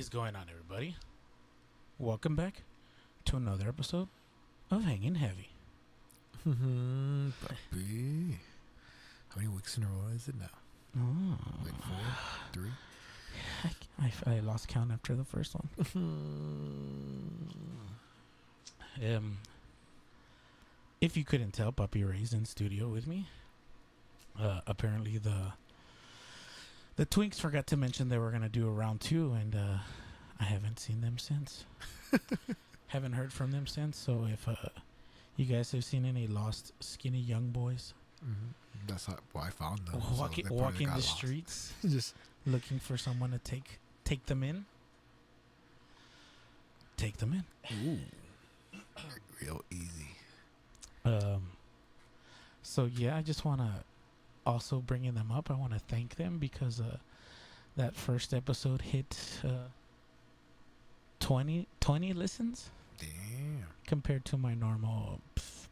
is going on, everybody? Welcome back to another episode of Hanging Heavy. Papi. How many weeks in a row is it now? Like 4, 3? I lost count after the first one. If you couldn't tell, Papi Ray's in studio with me. Apparently the Twinks forgot to mention they were going to do a round 2, and I haven't seen them since. Haven't heard from them since, so if you guys have seen any lost skinny young boys, that's how I found them. Walking the streets, just looking for someone to take them in. Take them in. Ooh, real easy. So yeah, I just want to also bringing them up. I want to thank them because that first episode hit 20 listens. Damn. Compared to my normal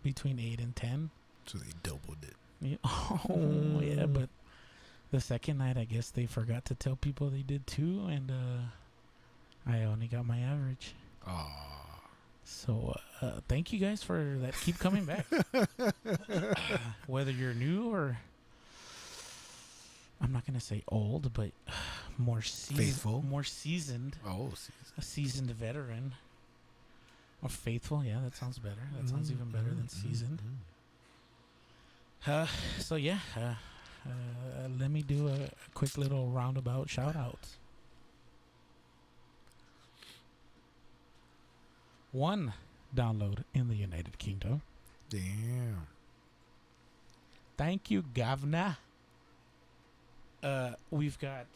between 8 and 10. So they doubled it. Yeah. Oh yeah, but the second night I guess they forgot to tell people they did too, and I only got my average. So thank you guys for that. Keep coming back. Whether you're new or I'm not gonna say old, but more faithful, more seasoned. Oh, a seasoned veteran. Or faithful, yeah, that sounds better. That sounds even better than seasoned. So yeah, let me do a quick little roundabout shoutouts. 1 download in the United Kingdom. Damn. Thank you, Governor. We've got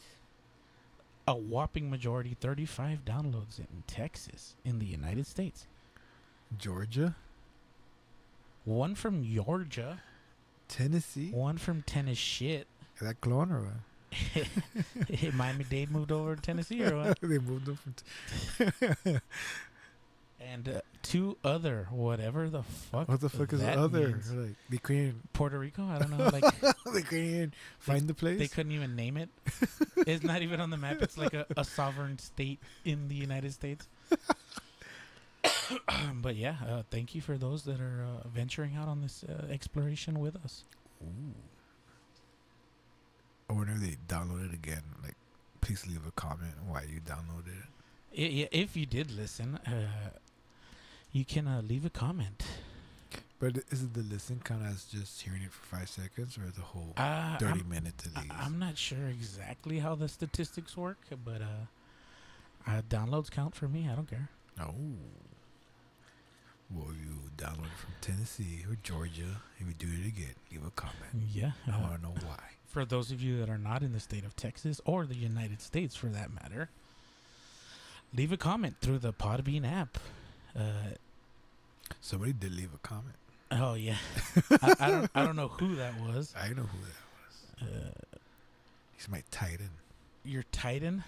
a whopping majority, 35 downloads in Texas, in the United States. Georgia. 1 from Georgia. Tennessee. 1 from Tennessee. Is that clone or what? Miami-Dade moved over to Tennessee or what? They moved them from and 2 other, whatever the fuck. What the fuck is the other? Like, they couldn't. Puerto Rico? I don't know. Like they couldn't even find the place? They couldn't even name it. It's not even on the map. It's like a sovereign state in the United States. But yeah, thank you for those that are venturing out on this exploration with us. Ooh. I wonder if they download it again. Like, please leave a comment on why you downloaded it. If you did listen, you can leave a comment. But is it the listen count as just hearing it for 5 seconds or the whole 30 minutes at least? I'm not sure exactly how the statistics work, but downloads count for me. I don't care. Oh. Well, you download it from Tennessee or Georgia, if you do it again, leave a comment. Yeah. I want to know why. For those of you that are not in the state of Texas or the United States for that matter, leave a comment through the Podbean app. Somebody did leave a comment. Oh yeah. I don't know who that was. I know who that was. He's my Titan. Your Titan?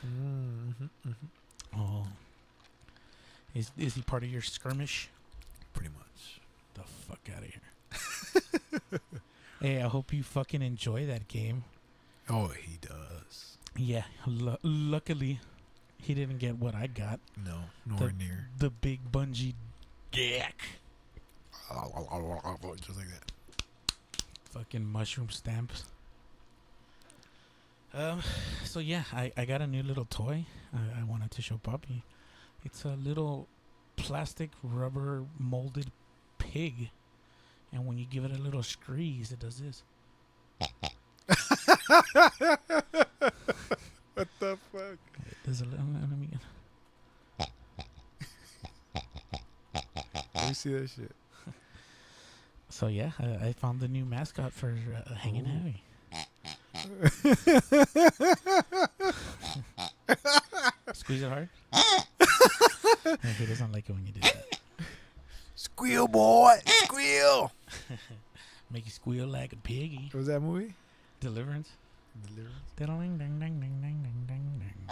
Oh. Is he part of your skirmish? Pretty much. The fuck out of here. Hey, I hope you fucking enjoy that game. Oh, he does. Yeah. Luckily, he didn't get what I got. No, nowhere near. The big bungee dick. Just like that. Fucking mushroom stamps. So yeah, I got a new little toy. I wanted to show Papi. It's a little plastic rubber molded pig, and when you give it a little squeeze, it does this. What the fuck? There's a little. Let me Let me see that shit. So yeah, I found the new mascot for Hanging Heavy. Squeeze it hard. He doesn't like it when you do that. Squeal, boy, squeal. Make you squeal like a piggy. What was that movie? Deliverance. Ding, ding, ding, ding, ding, ding, ding.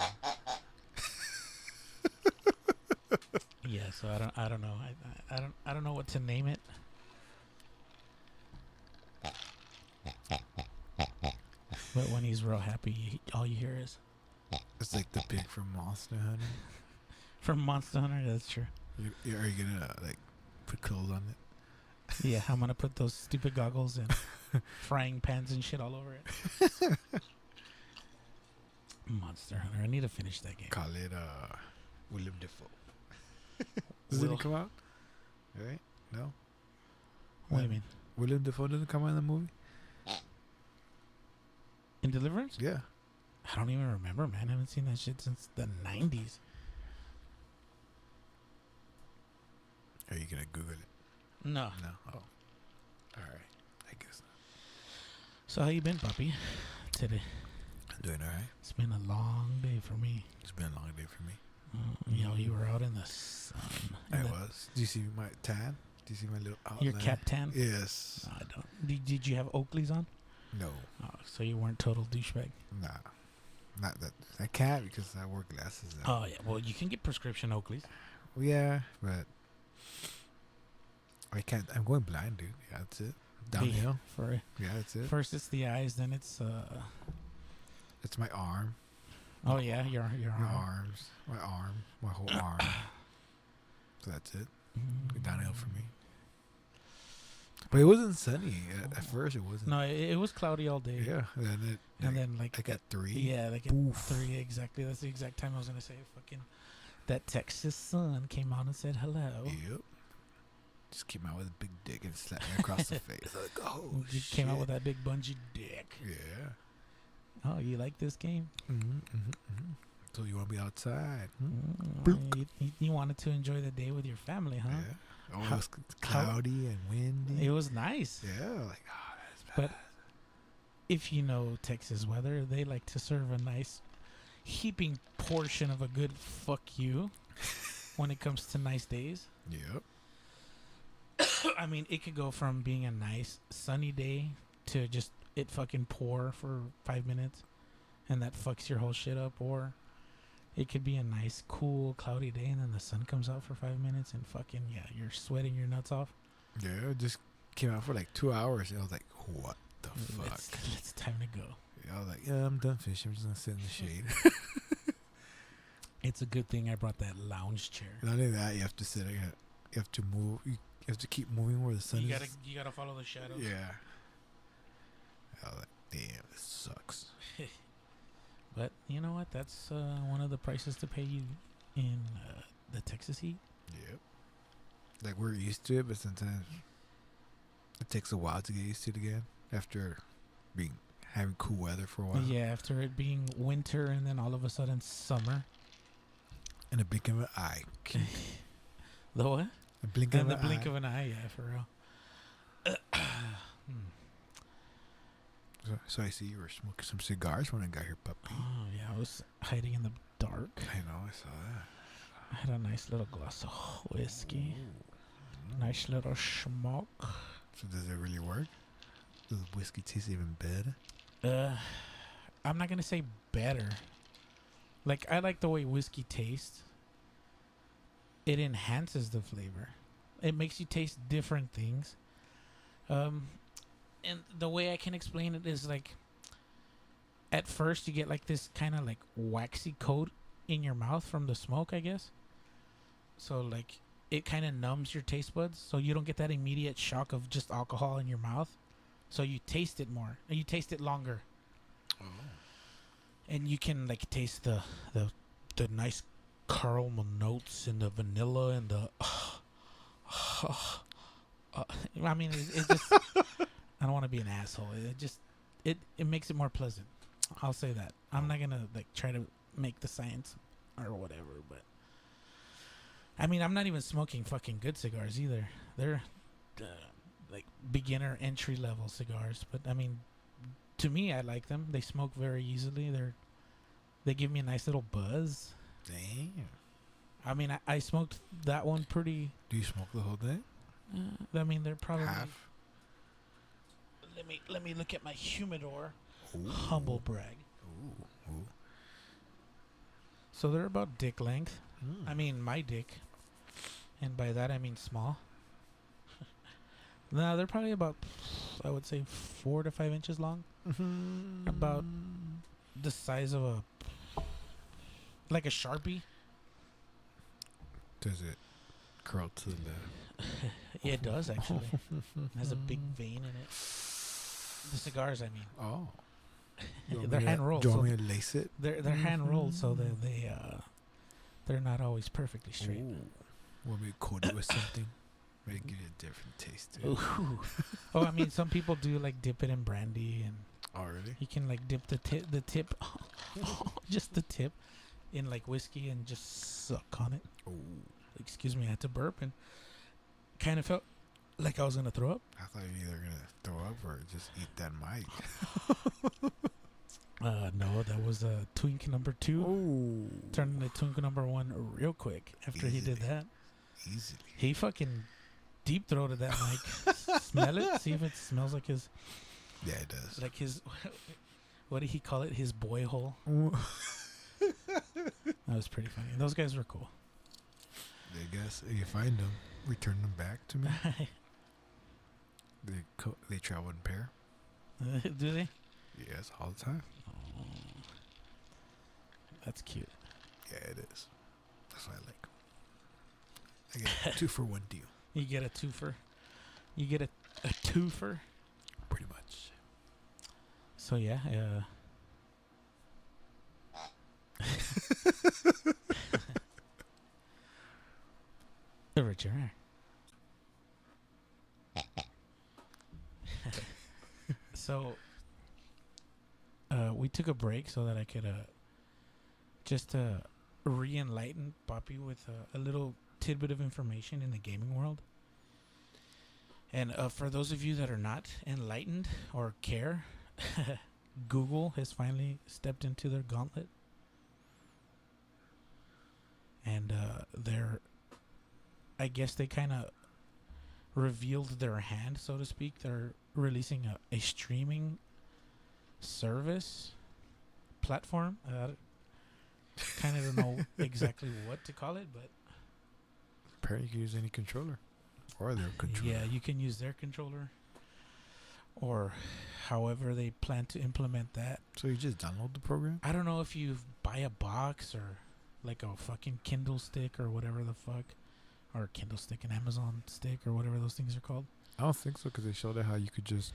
Yeah, so I don't know. I don't know what to name it. But when he's real happy, all you hear is It's like the pig from Monster Hunter. From Monster Hunter, that's true. Are you gonna like put clothes on it? Yeah, I'm gonna put those stupid goggles and frying pans and shit all over it. Monster Hunter. I need to finish that game. Call it William Defoe. Doesn't it come out? Right? No? What do you mean? William Defoe doesn't come out in the movie? In Deliverance? Yeah. I don't even remember, man. I haven't seen that shit since the 90s. Are you gonna Google it? No. No. Oh. All right. I guess not. So how you been, puppy? Today. I'm doing all right. It's been a long day for me. It's been a long day for me. You know, you were out in the sun. I was. Do you see my tan? Do you see my little outline? Your cap tan? Yes. No, I don't. Did you have Oakleys on? No. Oh, so you weren't total douchebag? Nah. Not that. I can't because I wear glasses now. Oh, yeah. Well, you can get prescription Oakleys. Well, yeah, but I can't. I'm going blind, dude. Yeah, that's it. Downhill. Yeah, that's it. First it's the eyes, then it's It's my arm. Oh yeah, your My arm. arms. My arm. My whole arm. So that's it. Downhill for me. But it wasn't sunny at first. It wasn't. No, it was cloudy all day. Yeah, and then like I got 3. Yeah, like at 3 exactly. That's the exact time I was gonna say. Fucking that Texas sun came out and said hello. Yep. Just came out with a big dick and slapped me across the face. Like, oh, you shit. came out with that big bungee dick. Yeah. Oh, you like this game? So you want to be outside? You wanted to enjoy the day with your family, huh? Yeah. Oh, it was cloudy and windy. It was nice. Yeah, like, oh, that's bad. But if you know Texas weather, they like to serve a nice heaping portion of a good fuck you when it comes to nice days. Yep. I mean, it could go from being a nice sunny day to just it fucking pour for 5 minutes and that fucks your whole shit up, or it could be a nice cool cloudy day and then the sun comes out for 5 minutes and fucking you're sweating your nuts off. Yeah, it just came out for like 2 hours and I was like, what the fuck? It's time to go. Yeah, I was like, yeah, I'm done fishing. I'm just gonna sit in the shade. It's a good thing I brought that lounge chair. Not only that, you have to sit. You have to move. You have to keep moving where the sun is. You gotta follow the shadows. Yeah. I was like, damn, this sucks. But you know what? That's one of the prices to pay you in the Texas heat. Yep. Like, we're used to it, but sometimes it takes a while to get used to it again after having cool weather for a while. Yeah, after it being winter and then all of a sudden summer. In a blink of an eye. The what? A blink and of the an blink eye. of an eye, yeah, for real. So I see you were smoking some cigars when I got here, puppy. Oh, yeah, I was hiding in the dark. I know, I saw that. I had a nice little glass of whiskey. Nice little smoke. So does it really work? Does the whiskey taste even better? I'm not going to say better. Like, I like the way whiskey tastes. It enhances the flavor. It makes you taste different things. And the way I can explain it is like, at first you get like this kind of like waxy coat in your mouth from the smoke, I guess. So like it kind of numbs your taste buds, so you don't get that immediate shock of just alcohol in your mouth. So you taste it more, and you taste it longer. Oh. And you can like taste the nice caramel notes and the vanilla and the. I mean, it's just. I don't want to be an asshole. It makes it more pleasant. I'll say that. I'm not gonna like try to make the science or whatever, but I mean, I'm not even smoking fucking good cigars either. They're like beginner entry level cigars, but I mean, to me, I like them. They smoke very easily. They give me a nice little buzz. Damn. I mean, I smoked that one pretty. Do you smoke the whole thing? I mean, they're probably half. Let me look at my humidor. Ooh. Humble brag. Ooh. So they're about dick length. Mm. I mean, my dick. And by that, I mean small. No, they're probably about, I would say, 4 to 5 inches long. About the size of a like a Sharpie. Does it curl to the left? Yeah, it does actually. It has a big vein in it. The cigars, I mean. Oh. They're hand rolled. Do you want me to lace it? They're hand rolled, so they're not always perfectly straight. Ooh. Want me to coat it with something? Maybe give it a different taste. Ooh. Oh, I mean, some people do like dip it in brandy, and oh, really? you can like dip the tip, just the tip, in like whiskey and just suck on it. Oh. Excuse me, I had to burp and kind of felt like I was gonna throw up. I thought you were either gonna throw up or just eat that mic. No, that was Twink number 2. Oh. Turned into Twink number 1 real quick after he did that. Easily. He fucking deep throated that mic. Smell it. See if it smells like his. Yeah, it does. Like his. What did he call it? His boy hole. That was pretty funny. Those guys were cool. I guess if you find them, return them back to me. They travel in pair. Do they? Yes, all the time. Oh, that's cute. Yeah, it is. That's what I like. I get a 2-for-1 deal. You get a twofer. You get a twofer. Pretty much. So yeah, Richard. So we took a break so that I could just re-enlighten Papi with a little tidbit of information in the gaming world. And for those of you that are not enlightened or care, Google has finally stepped into their gauntlet. And I guess they kind of revealed their hand, so to speak. They're releasing a streaming service platform. Kind of don't know exactly what to call it, but apparently you can use any controller or their controller. Yeah, you can use their controller or however they plan to implement that. So you just download the program? I don't know if you buy a box or like a fucking Kindle stick or whatever the fuck, or Kindle stick, an Amazon stick or whatever those things are called. I don't think so, because they showed it how you could just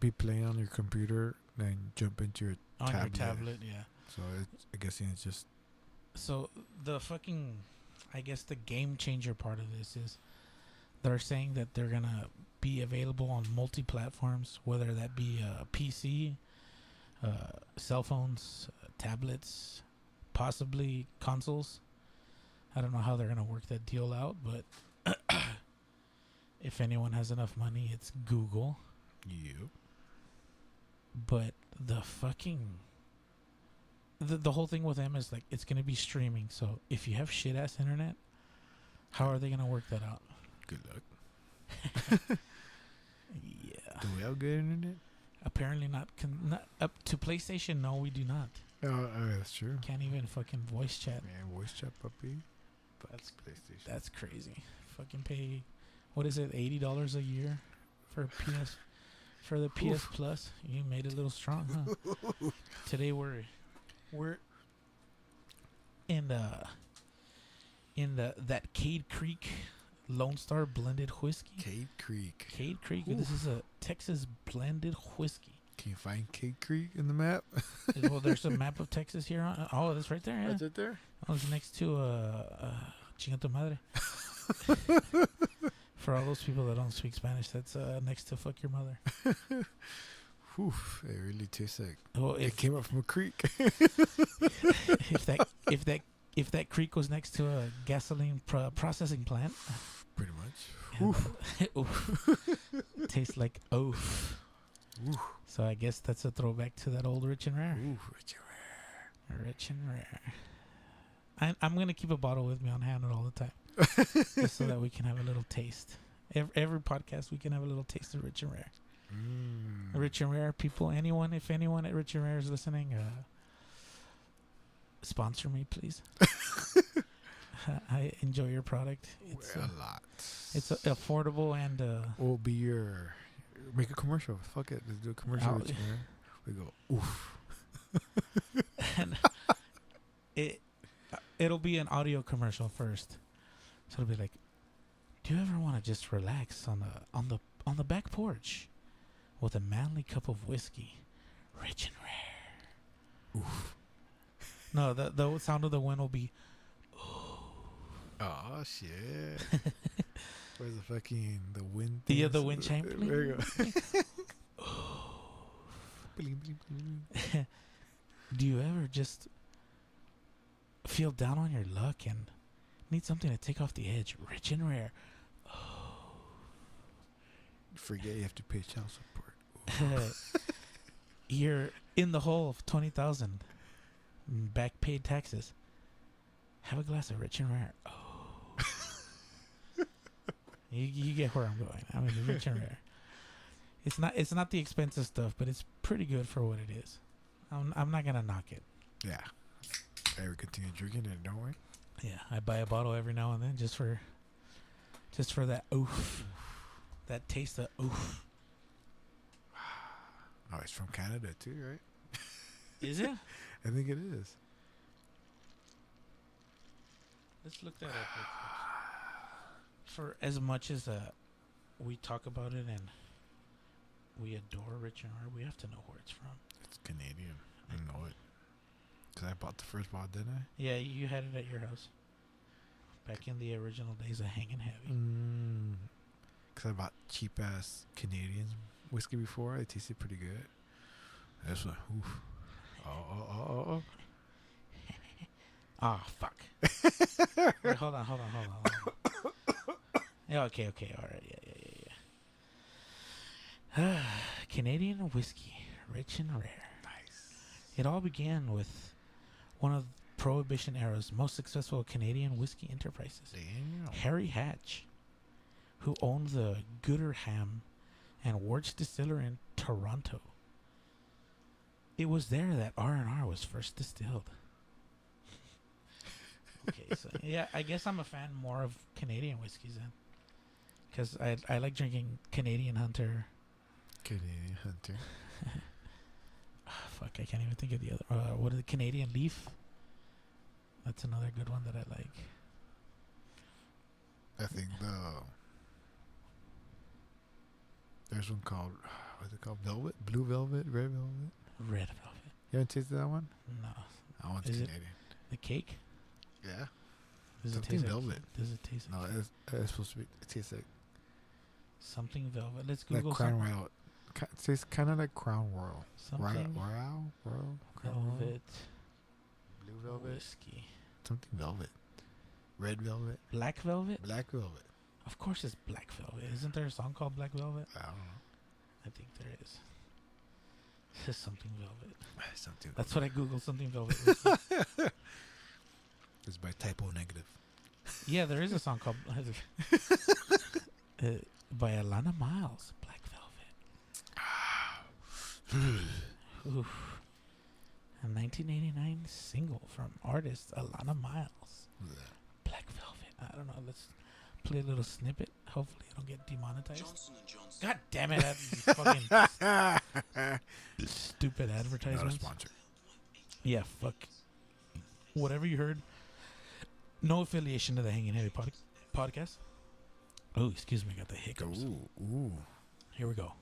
be playing on your computer and jump into your tablet. Yeah. So I guess it's just... So the fucking, I guess the game changer part of this is they're saying that they're going to be available on multi-platforms, whether that be PC, cell phones, tablets, possibly consoles. I don't know how they're going to work that deal out, but if anyone has enough money, it's Google. Yep. But the fucking... The whole thing with them is like it's going to be streaming. So if you have shit-ass internet, how are they going to work that out? Good luck. Yeah. Do we have good internet? Apparently not. Not up to PlayStation, no, we do not. Oh, that's true. Can't even fucking voice chat. Man, voice chat, puppy. That's PlayStation. That's crazy. Fucking pay, what is it, $80 a year for the PS Plus? You made it a little strong, huh? Today we're in that Cade Creek Lone Star blended whiskey. Cade Creek. Cade Creek. This is a Texas blended whiskey. Can you find Cade Creek in the map? Well, there's a map of Texas here. Oh, that's right there. Yeah. That's it there? Oh, it's next to Chinga tu madre. For all those people that don't speak Spanish, that's next to fuck your mother. Whew, it really tastes like it came up from a creek. if that creek was next to a gasoline processing plant, pretty much. Tastes like oof. Oof. So I guess that's a throwback to that old Rich and Rare. Ooh, Rich and Rare. Rich and Rare. I'm gonna keep a bottle with me on hand all the time, just so that we can have a little taste. Every podcast we can have a little taste of Rich and Rare. Rich and Rare people, if anyone at Rich and Rare is listening, sponsor me, please. I enjoy your product. It's a lot. It's affordable and we'll be your make a commercial. Fuck it, let's do a commercial. Rich and Rare. We go oof. It'll be an audio commercial first, so it'll be like, "Do you ever want to just relax on the back porch with a manly cup of whiskey, rich and rare?" Oof. No, the sound of the wind will be, Oh shit. Where's the wind? the wind chime. There you go. Do you ever just feel down on your luck and need something to take off the edge, rich and rare? Forget you have to pay child support. You're in the hole of 20,000 back paid taxes. Have a glass of rich and rare. You get where I'm going. I mean, rich and rare. It's not the expensive stuff, but it's pretty good for what it is. I'm not gonna knock it. Yeah. Hey, we continue drinking it, don't we? Yeah, I buy a bottle every now and then just for that oof, that taste of oof. Oh, it's from Canada too, right? Is it? I think it is. Let's look that up. For as much as we talk about it and we adore rich and rare, we have to know where it's from. It's Canadian. I know it. Because I bought the first bottle, didn't I? Yeah, you had it at your house. Back in the original days of Hangin' Heavy. Because I bought cheap-ass Canadian whiskey before. It tasted pretty good. This one, oof. Oh. Ah, fuck. Wait, hold on. Yeah, okay, all right, yeah. Canadian whiskey, rich and rare. Nice. It all began with one of Prohibition era's most successful Canadian whiskey enterprises, Damn. Harry Hatch, who owned the Gooderham and Wards Distiller in Toronto. It was there that R&R was first distilled. Okay, so yeah, I guess I'm a fan more of Canadian whiskeys then, because I like drinking Canadian Hunter. Canadian Hunter. Fuck, I can't even think of the other. What is it? Canadian Leaf. That's another good one that I like. I think there's one called, what's it called? Velvet? Blue Velvet? Red Velvet? Red Velvet. You haven't tasted that one? No. That one's Is it Canadian. the cake? Yeah. Does Something it taste velvet. Like, does it taste No, like it's supposed to be, it tastes like something velvet? Let's Google Crown Royal. It tastes kind of like Crown Royal. something Royal? Crown Royal? velvet Blue Velvet? whiskey. Something velvet. Red Velvet? Black Velvet? Black Velvet? Of course it's Black Velvet. Isn't there a song called Black Velvet? I don't know. I think there is. It says something velvet. Something. That's what I Googled, something velvet whiskey. It's by typo negative. Yeah, there is a song called by Alana Miles, Black Velvet. Oof. A 1989 single from artist Alana Miles, Black Velvet. I don't know. Let's play a little snippet. Hopefully, I don't get demonetized. God damn it! That fucking stupid Not a advertisements. sponsor. Yeah, fuck. Whatever you heard. No affiliation to the Hangin' Heavy podcast. Oh, excuse me, I got the hiccups. Ooh. Here we go.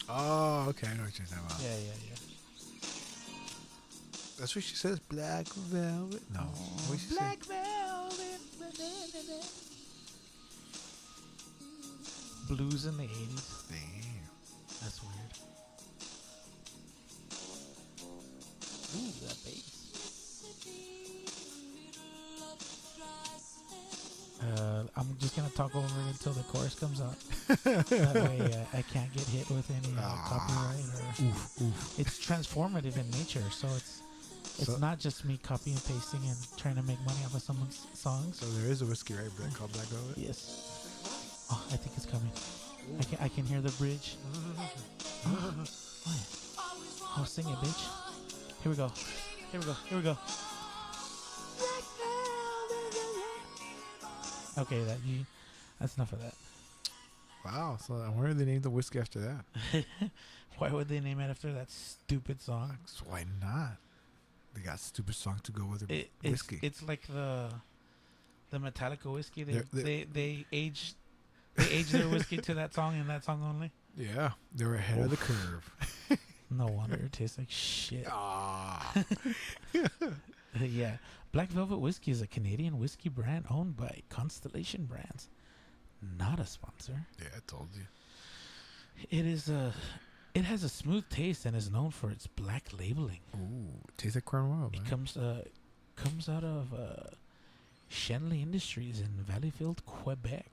Oh, okay. I know what you're talking about. Yeah. That's what she says. Black Velvet. No. What she Black say? Velvet. Blues in the 80s. Damn. That's weird. Ooh, that bass. I'm just gonna talk over it until the chorus comes out. That way, I can't get hit with any copyright. Or It's transformative in nature, so it's not just me copy and pasting and trying to make money off of someone's songs. So there is a whiskey, right, Brett, called Black Velvet? Yes. Oh, I think it's coming. I can hear the bridge. Oh, what? Oh, sing it, bitch. Here we go. Okay, that's enough of that. Wow. So I wonder if they named the whiskey after that. Why would they name it after that stupid song? So why not? They got a stupid song to go with their It's whiskey. it's like the Metallica whiskey. They aged their whiskey to that song and that song only. Yeah, they were ahead of the curve. No wonder it tastes like shit. Ah. Yeah, Black Velvet Whiskey is a Canadian whiskey brand owned by Constellation Brands. Not a sponsor. Yeah, I told you. It has a smooth taste and is known for its black labeling. Ooh, tastes like Cornwall, man. It comes out of Shenley Industries in Valleyfield, Quebec.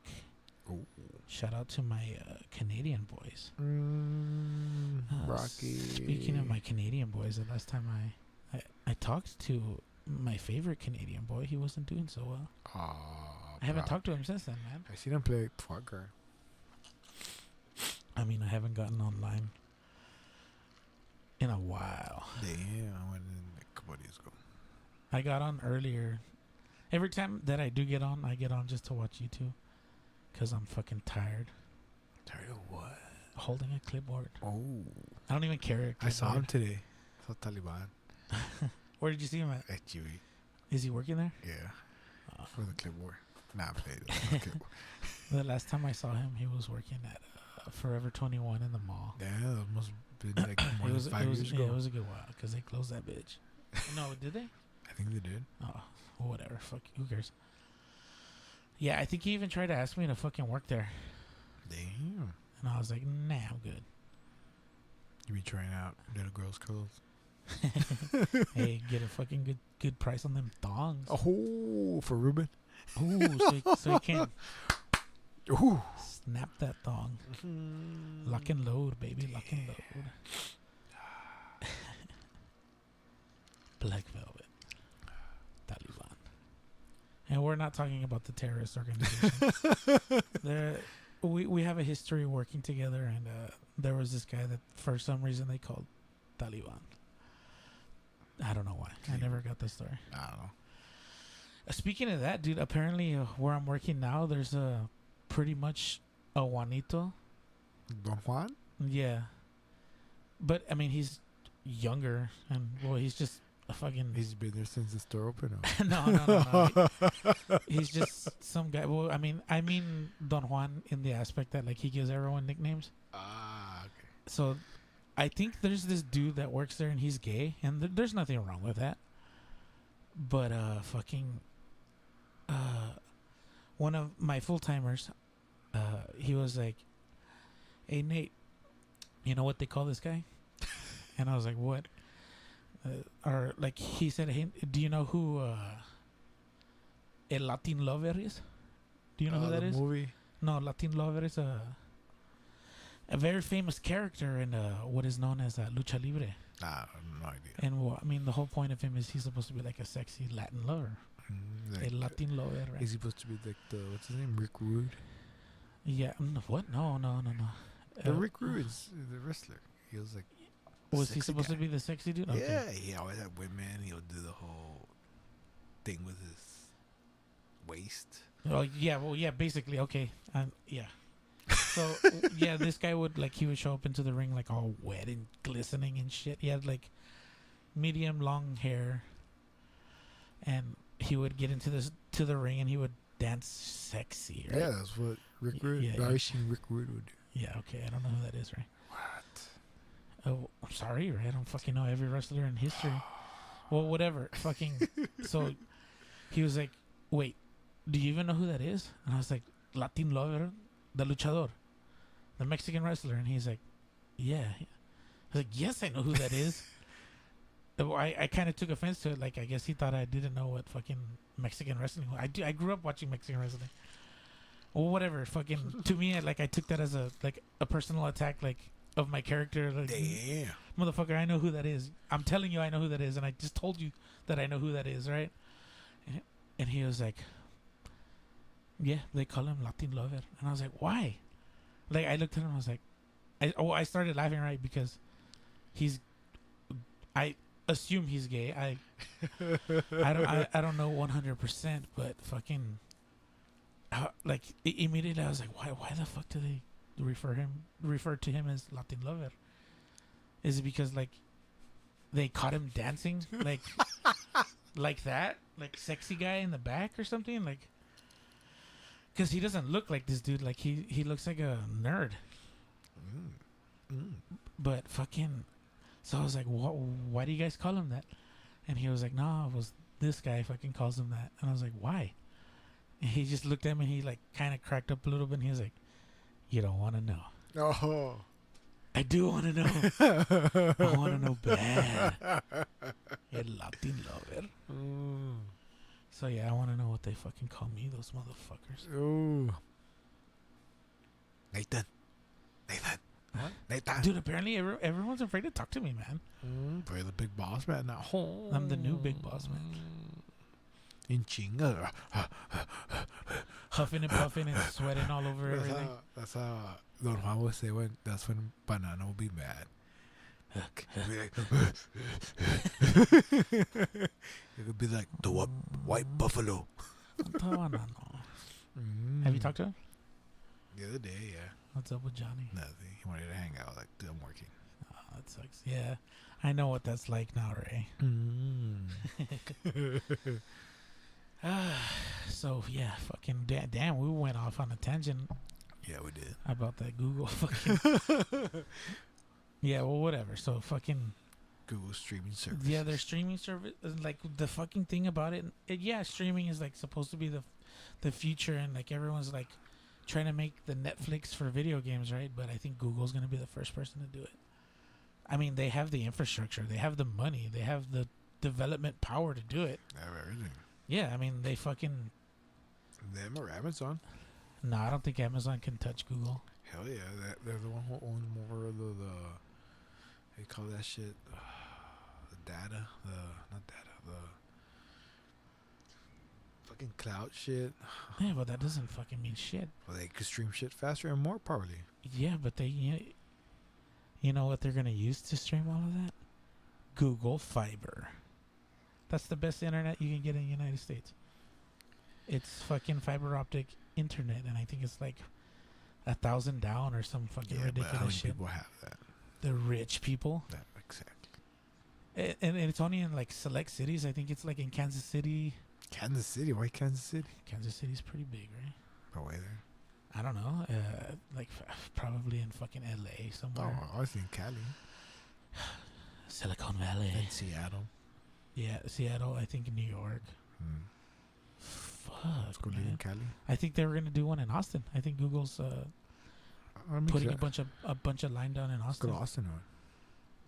Ooh. Shout out to my Canadian boys. Rocky. Speaking of my Canadian boys, the last time I talked to my favorite Canadian boy, he wasn't doing so well. I haven't talked to him since then, man. I seen him play poker. I mean, I haven't gotten online in a while. Damn, I went in a couple of days ago. I got on earlier. Every time that I do get on, I get on just to watch YouTube. Because I'm fucking tired. Tired of what? Holding a clipboard. Oh. I don't even carry a I saw him clipboard. today. I saw Taliban. Where did you see him at? At GV. Is he working there? Yeah. For the clipboard. Nah, I played it. The last time I saw him, he was working at Forever 21 in the mall. Yeah, that must have been like more than 5 years ago. Yeah, it was a good while because they closed that bitch. No, did they? I think they did. Oh, whatever. Fuck, who cares? Yeah, I think he even tried to ask me to fucking work there. Damn. And I was like, nah, I'm good. You be trying out little girls' clothes? Hey, get a fucking good price on them thongs. Oh, for Ruben? Ooh, so he can Ooh. snap that thong. Lock and load, baby. Lock and load. Black Velvet. Taliban. And we're not talking about the terrorist organization. We have a history working together, and there was this guy that for some reason they called Taliban. I don't know why. I never got the story. I don't know. Speaking of that, dude, apparently where I'm working now, there's pretty much a Juanito. Don Juan? Yeah. But, I mean, he's younger, and, well, he's just a fucking... He's been there since the store opened. No. He's just some guy. Well, I mean Don Juan in the aspect that, like, he gives everyone nicknames. Ah, okay. So, I think there's this dude that works there, and he's gay, and there's nothing wrong with that. But, one of my full-timers, he was like, hey, Nate, you know what they call this guy? And I was like, what? Or, like, he said, hey, do you know who El Latin Lover is? Do you know who that is? Movie? No, Latin Lover is a very famous character in what is known as Lucha Libre. Nah, no idea. And, well, I mean, the whole point of him is he's supposed to be like a sexy Latin lover. Like, El Latin Lover, right? is he supposed to be like the, what's his name, Rick Rude? Yeah, what? No. Rick Rude is the wrestler. He was like, was he supposed to be the sexy dude? Okay. Yeah, he always had women. He'll do the whole thing with his waist. Oh, yeah, well, yeah, basically, okay. Yeah. So, yeah, this guy would, like, he would show up into the ring, like, all wet and glistening and shit. He had, like, medium long hair. And he would get into to the ring and he would dance sexy, right? Yeah, that's what Rick Rude, Rick Rude would do. Yeah, okay, I don't know who that is, right? What? Oh, I'm sorry, right? I don't fucking know every wrestler in history. Well, whatever. Fucking. So he was like, wait, do you even know who that is? And I was like, Latin Lover, the luchador, the Mexican wrestler. And he's like, yeah. I was like, yes, I know who that is. I kind of took offense to it. Like, I guess he thought I didn't know what fucking Mexican wrestling was. I grew up watching Mexican wrestling. Well, whatever. Fucking, to me, I took that as a personal attack, like, of my character. Like, damn. Motherfucker, I know who that is. I'm telling you I know who that is. And I just told you that I know who that is, right? And he was like, yeah, they call him Latin Lover. And I was like, why? Like, I looked at him and I was like, I started laughing, right? Because I assume he's gay. I don't know 100%, but fucking, like, immediately I was like, why the fuck do they refer to him as Latin lover? Is it because like they caught him dancing like that, like sexy guy in the back or something, like? Because he doesn't look like this dude. Like he looks like a nerd. But fucking, so I was like, what? Why do you guys call him that? And he was like, no, it was this guy fucking calls him that. And I was like, why? And he just looked at me and he like kind of cracked up a little bit and he was like, you don't want to know. Oh. I do want to know. I want to know bad. El Latin lover. So yeah, I want to know what they fucking call me, those motherfuckers. Ooh. Nathan. What? Nathan. Dude, apparently everyone's afraid to talk to me, man. You're the big boss man now. I'm the new big boss man. In chinga. Huffing and puffing and sweating all over everything. That's how Don Juan would say that's when Banana will be mad. It could be like the white buffalo. Have you talked to him? The other day, yeah. What's up with Johnny? Nothing. He wanted to hang out. Like, dude, I'm working. Oh, that sucks. Yeah, I know what that's like now, Ray. So yeah, fucking damn, we went off on a tangent. Yeah, we did. About that Google fucking. Yeah, well, whatever. So fucking Google streaming service. Yeah, their streaming service. Like the fucking thing about it, yeah, streaming is like supposed to be the future, and like everyone's like trying to make the Netflix for video games, right? But I think Google's gonna be the first person to do it. I mean, they have the infrastructure, they have the money, they have the development power to do it. They have everything. Yeah, I mean, they fucking. Them or Amazon. No, I don't think Amazon can touch Google. Hell yeah, they're the one who owns more of the they call that shit the data, the fucking cloud shit. Yeah, but that doesn't fucking mean shit. Well, they could stream shit faster and more powerfully. Yeah, but you know what they're gonna use to stream all of that? Google Fiber. That's the best internet you can get in the United States. It's fucking fiber optic internet, and I think it's like 1,000 down or some fucking ridiculous but how many shit. people have that? The rich people. That exactly. And it's only in like select cities. I think it's like in Kansas City. Kansas City? Why Kansas City? Kansas City's pretty big, right? No way there. I don't know. Like probably in fucking LA somewhere. Oh, I was in Cali. Silicon Valley. And Seattle. Yeah, Seattle. I think New York. Let's go live in Cali. I think they were gonna do one in Austin. I think Google's putting a bunch of line down in Austin. Let's go to Austin. Or?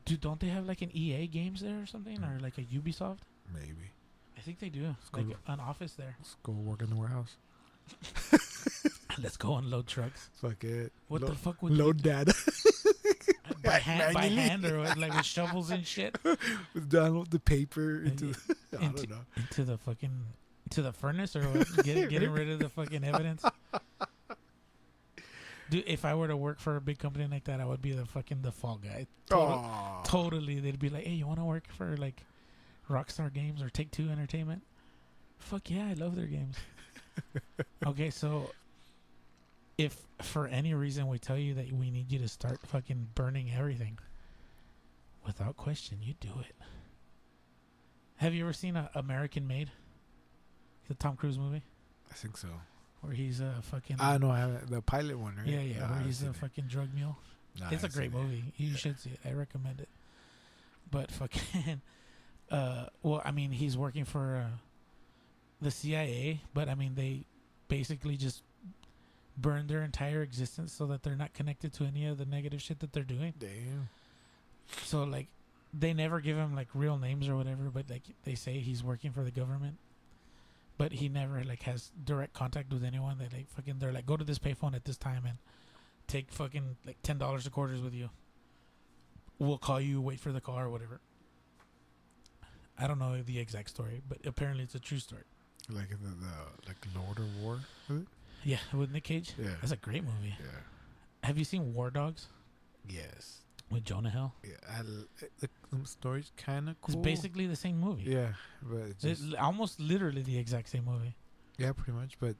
Dude, don't they have like an EA games there or something, or like a Ubisoft? Maybe. I think they do. Like an office there. Let's go work in the warehouse. Let's go unload trucks. Fuck it. What the fuck would load data? by hand or what, like with shovels and shit? Download the paper into I don't know. Into the fucking the furnace or what? Getting rid of the fucking evidence. Dude, if I were to work for a big company like that, I would be the fall guy. Totally. They'd be like, hey, you want to work for like Rockstar Games or Take-Two Entertainment? Fuck yeah, I love their games. Okay, so if for any reason we tell you that we need you to start fucking burning everything, without question, you do it. Have you ever seen American Made? The Tom Cruise movie? I think so. Where he's a fucking... I know, I haven't. The pilot one, right? Yeah, where he's a fucking drug mule. It's a great movie. You should see it. I recommend it. But fucking... well, I mean, he's working for the CIA, but I mean, they basically just burn their entire existence so that they're not connected to any of the negative shit that they're doing. Damn. So, like, they never give him, like, real names or whatever, but, like, they say he's working for the government. But he never, like, has direct contact with anyone. They, like, fucking... They're like, go to this payphone at this time and take fucking, like, $10 a quarters with you. We'll call you, wait for the call or whatever. I don't know the exact story, but apparently it's a true story. Like the like Lord of War? Yeah, with Nic Cage? Yeah. That's a great movie. Yeah. Have you seen War Dogs? Yes. With Jonah Hill? Yeah. The story's kind of cool. It's basically the same movie. Yeah, but it's almost literally the exact same movie. Yeah, pretty much, but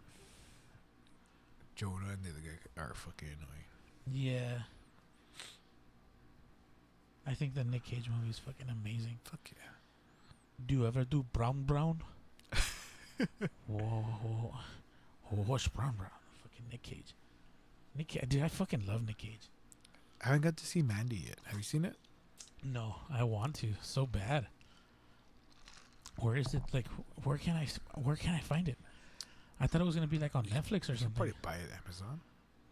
Jonah and the other guy are fucking annoying. Yeah. I think the Nic Cage movie is fucking amazing. Fuck yeah. Do you ever do Brown? Whoa. What's Brown? Fucking Nic Cage. Dude, I fucking love Nic Cage. I haven't got to see Mandy yet. Have you seen it? No, I want to so bad. Where is it? Like, where can I find it? I thought it was gonna be like on Netflix or You can something. probably buy it at Amazon.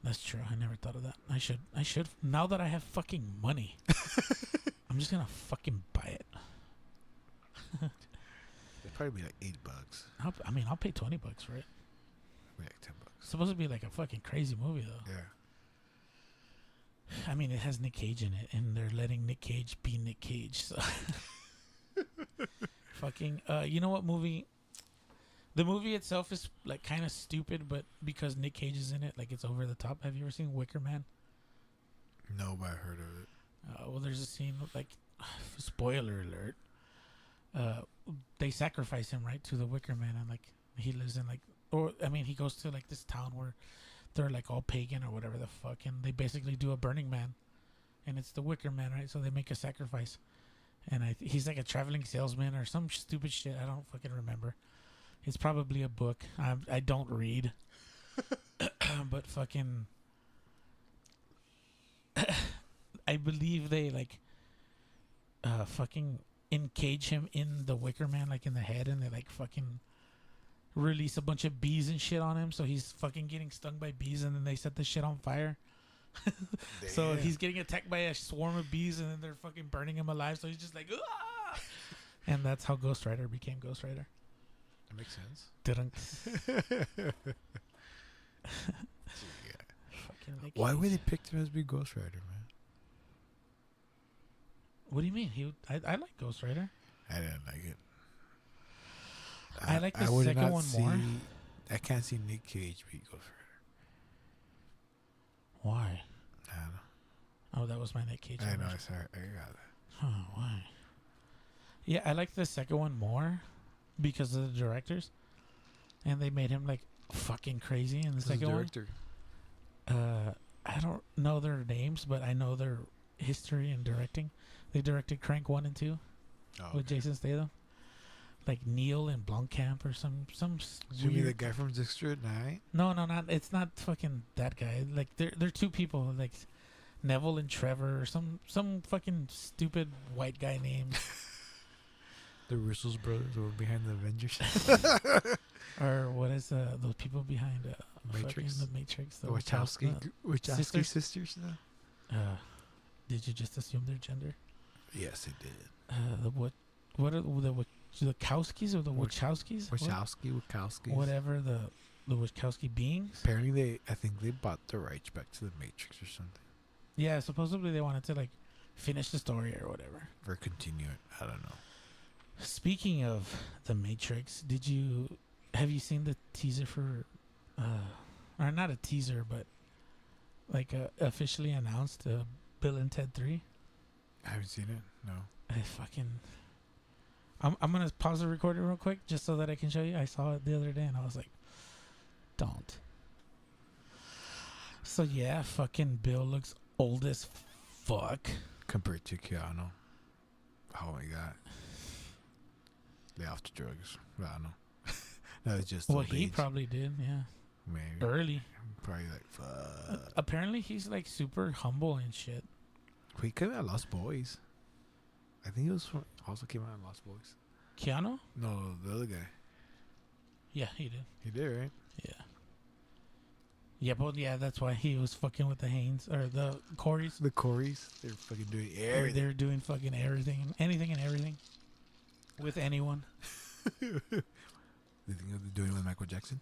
That's true. I never thought of that. I should. Now that I have fucking money, I'm just gonna fucking buy it. It'd probably be like $8. I'll pay $20 for it. Maybe like $10. It's supposed to be like a fucking crazy movie though. Yeah. I mean, it has Nic Cage in it, and they're letting Nic Cage be Nic Cage. So, fucking. You know what movie? The movie itself is like kind of stupid, but because Nic Cage is in it, like it's over the top. Have you ever seen Wicker Man? No, but I heard of it. Well, there's a scene like, spoiler alert. They sacrifice him right to the Wicker Man, and like he lives in he goes to like this town where they're like all pagan or whatever the fuck, and they basically do a Burning Man, and it's the Wicker Man, right? So they make a sacrifice, and he's like a traveling salesman or some stupid shit. I don't fucking remember. It's probably a book. I don't read, but fucking, I believe they like, fucking encage him in the Wicker Man, like in the head, and they like fucking release a bunch of bees and shit on him, so he's fucking getting stung by bees, and then they set the shit on fire. So he's getting attacked by a swarm of bees, and then they're fucking burning him alive, so he's just like, ah! And that's how Ghost Rider became Ghost Rider. That makes sense. Didn't. Why would they pick him as be Ghost Rider, man? What do you mean? I like Ghost Rider. I didn't like it. I like the would second not one more. I can't see Nic Cage be Ghost Rider. Why? I don't know. Oh, that was my Nic Cage. I know. Sorry, I got that. Huh, why? Yeah, I like the second one more because of the directors, and they made him like fucking crazy in the second one. I don't know their names, but I know their history in directing. They directed Crank 1 and 2 with Jason Statham. Like Neil and Blomkamp or some you mean the guy from District 9? No, not. It's not fucking that guy. Like they're two people, like Neville and Trevor, or some fucking stupid white guy named. The Russo's brothers were behind the Avengers. Or what is those people behind Matrix? The Matrix. The Wachowski sisters. Did you just assume their gender? Yes, they did. What are the Kowskis or the Wachowskis? Wachowski. Whatever the Wachowski beings. Apparently, I think they bought the rights back to the Matrix or something. Yeah, supposedly they wanted to like finish the story or whatever. Or continue it. I don't know. Speaking of the Matrix, have you seen the teaser for, or not a teaser, but like officially announced Bill and Ted 3? I haven't seen it. No. I'm gonna pause the recording real quick just so that I can show you. I saw it the other day and I was like, don't. So yeah, fucking Bill looks old as fuck compared to Keanu. Oh my god. Lay off the drugs. I don't know. No, it's just. Well, he probably did. Yeah. Maybe. Early. Probably like fuck. Apparently, he's like super humble and shit. He came out of Lost Boys. I think he also came out of Lost Boys. Keanu? No, the other guy. Yeah, he did. He did, right? Yeah. Yeah, but yeah, that's why he was fucking with the Haynes or the Coreys. The Coreys, they're fucking doing everything. They're doing fucking everything, anything and everything, with anyone. You think they're doing it with Michael Jackson?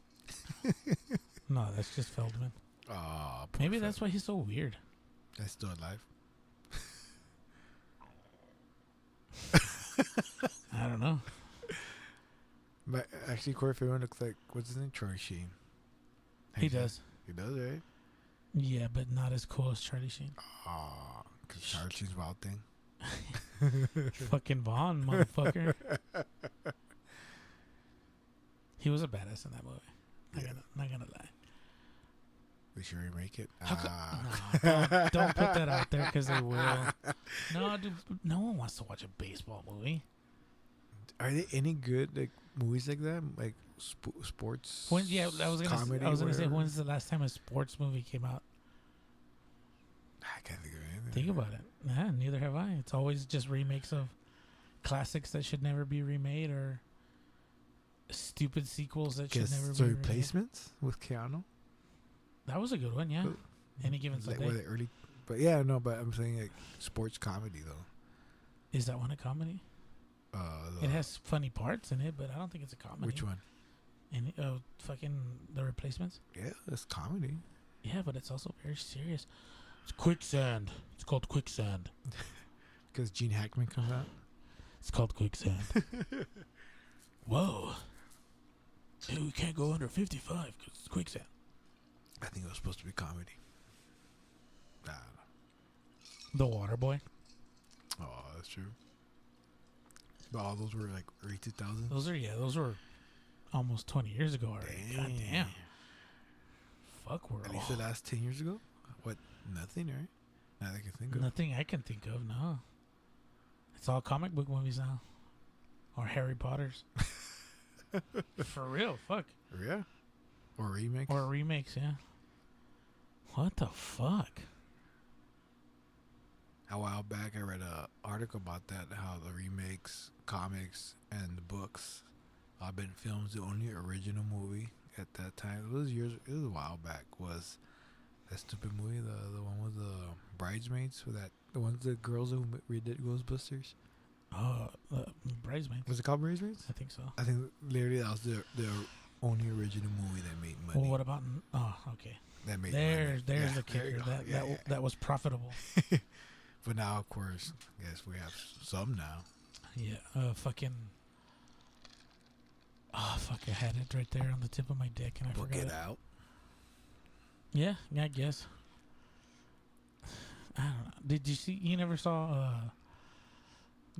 No, that's just Feldman. Oh, maybe that's why he's so weird. That's still alive. I don't know. But actually, Corey Feldman looks like, what's his name? Charlie Sheen. He does. He does, right? Yeah, but not as cool as Charlie Sheen. Oh, because Charlie Sheen's Wild Thing. Fucking Vaughn, motherfucker. He was a badass in that movie. Not gonna lie. They should remake it. No, don't put that out there because they will. No, dude, no one wants to watch a baseball movie. Are there any good like movies like that, like sports? I was gonna say, when's the last time a sports movie came out? I can't think of anything. Think about it. Yeah, neither have I. It's always just remakes of classics that should never be remade, or stupid sequels that should never be remade. Replacements with Keanu. That was a good one, yeah. Any Given Sunday. Were they early? But yeah, no. But I'm saying like sports comedy though. Is that one a comedy? It has funny parts in it, but I don't think it's a comedy. Which one? And fucking The Replacements. Yeah, it's comedy. Yeah, but it's also very serious. It's Quicksand. It's called Quicksand. Because Gene Hackman comes out. It's called Quicksand. Whoa. Hey, we can't go under 55 because it's quicksand. I think it was supposed to be comedy. I don't know. The Water Boy. Oh, that's true. But all those were like early 2000s. Those were almost 20 years ago already. God damn. Fuck, we're at least the last 10 years ago. What? Nothing, right? Not that I can think of. Nothing I can think of. No. It's all comic book movies now, or Harry Potter's. For real, fuck. Yeah. Or remakes. Or remakes, yeah. What the fuck? A while back, I read an article about that, how the remakes, comics, and the books have been filmed. The only original movie at that time, it was a while back, was that stupid movie, the one with the bridesmaids, the girls who redid Ghostbusters. Oh, Bridesmaids. Was it called Bridesmaids? I think so. I think literally that was the only original movie that made money. Well, what about? Oh, okay. That made money. There's the kicker. That was profitable. But now, of course, yes, we have some now. Yeah. Fucking. Oh fuck! I had it right there on the tip of my dick, and I forgot it. Get Out. Yeah, I guess. I don't know. Did you see? You never saw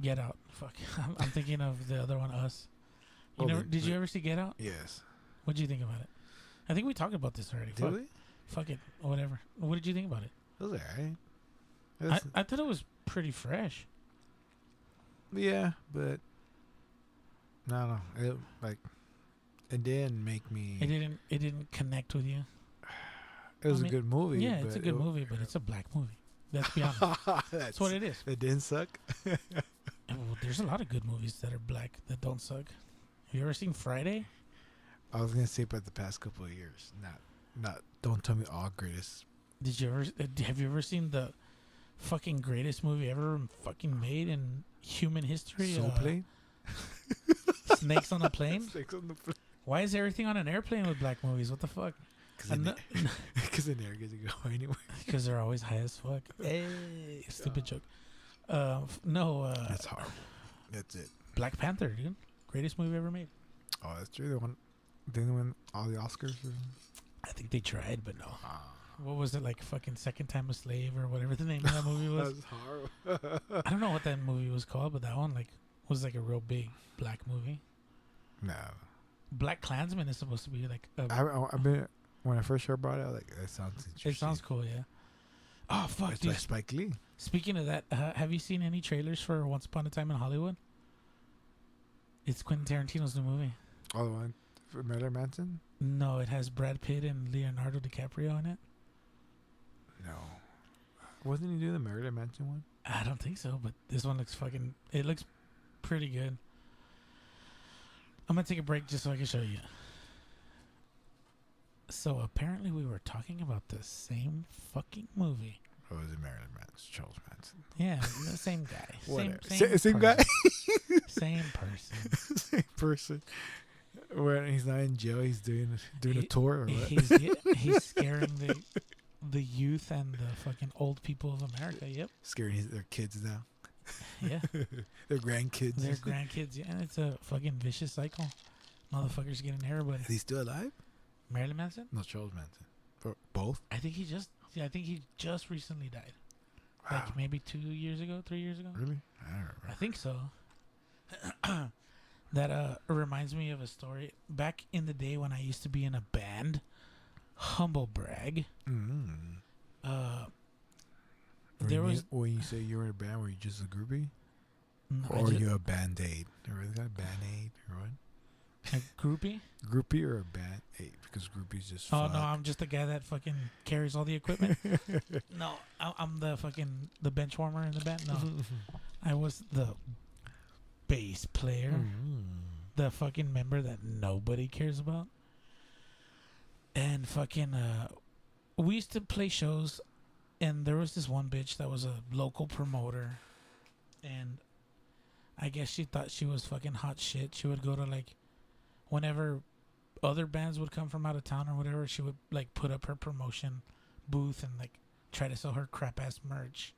Get Out? Fuck. I'm thinking of the other one, Us. Did you ever see Get Out? Yes. What did you think about it? I think we talked about this already. Did we? Fuck it. Whatever. What did you think about it? It was alright. I thought it was pretty fresh. Yeah, but I don't know. It didn't make me. It didn't connect with you. It was a good movie. Yeah, it's a good movie, but it's a black movie. Let's be honest. That's what it is. It didn't suck. Well, there's a lot of good movies that are black that don't suck. Have you ever seen Friday? I was gonna say, but the past couple of years, not. Don't tell me all greatest. Have you ever seen the fucking greatest movie ever fucking made in human history? Soul Plane? Snakes on a Plane? Snakes on the Plane. Why is everything on an airplane with black movies? What the fuck? Because it never gets to go anywhere. Because they're always high as fuck. Hey, stupid joke. No. That's horrible. That's it. Black Panther, dude. Greatest movie ever made. Oh, that's true. Didn't they win all the Oscars? I think they tried, but no. What was it, like fucking Second Time a Slave or whatever the name of that movie was? That's horrible. I don't know what that movie was called, but that one was like a real big black movie. No. Black Klansman is supposed to be like I've been when I first heard about it, I was like, that sounds interesting. It sounds cool, yeah. Oh fuck, it's dude. like Spike Lee. Speaking of that, have you seen any trailers for Once Upon a Time in Hollywood? It's Quentin Tarantino's new movie. Oh, the one for Marilyn Manson? No, it has Brad Pitt and Leonardo DiCaprio in it. No. Wasn't he doing the Marilyn Manson one? I don't think so, but this one looks it looks pretty good. I'm going to take a break just so I can show you. So apparently we were talking about the same fucking movie. Oh, was it Marilyn Manson? Charles Manson. Yeah, the same guy. Same guy? Same person. Same person. When he's not in jail, he's doing a tour or what? He's scaring the youth and the fucking old people of America. Yep. Scaring their kids now. Yeah. Their grandkids. Their grandkids, yeah. And it's a fucking vicious cycle. Motherfuckers getting everybody. Is he still alive? Marilyn Manson? No, Charles Manson. For both? I think he just recently died. Wow. Like maybe 2 years ago, 3 years ago. Really? I don't remember. I think so. That reminds me of a story. Back in the day when I used to be in a band, humble brag. When you say you were in a band, were you just a groupie? No, Or are you a band-aid? Or is that a band-aid or what? a groupie? Groupie or a band-aid? Because groupies just Oh fuck. no, I'm just the guy that fucking carries all the equipment. No, I'm the the bench warmer in the band. No, I was the bass player, the fucking member that nobody cares about. And fucking, we used to play shows, and there was this one bitch that was a local promoter, and I guess she thought she was fucking hot shit. She would go to like, whenever other bands would come from out of town or whatever, she would like put up her promotion booth and like try to sell her crap ass merch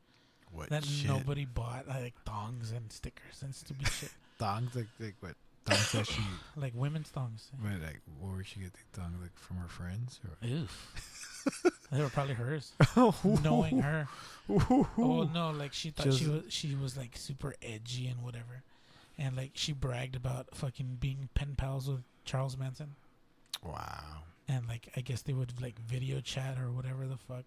that shit? nobody bought, like thongs and stickers and stupid shit. Thongs like what? Thongs that she Like women's thongs. Wait, like where would she get the thongs? Like from her friends? Or? Oof. They were probably hers. Knowing her. Oh no, like she thought she was like super edgy and whatever. And like she bragged about fucking being pen pals with Charles Manson. Wow. And like I guess they would like video chat or whatever the fuck.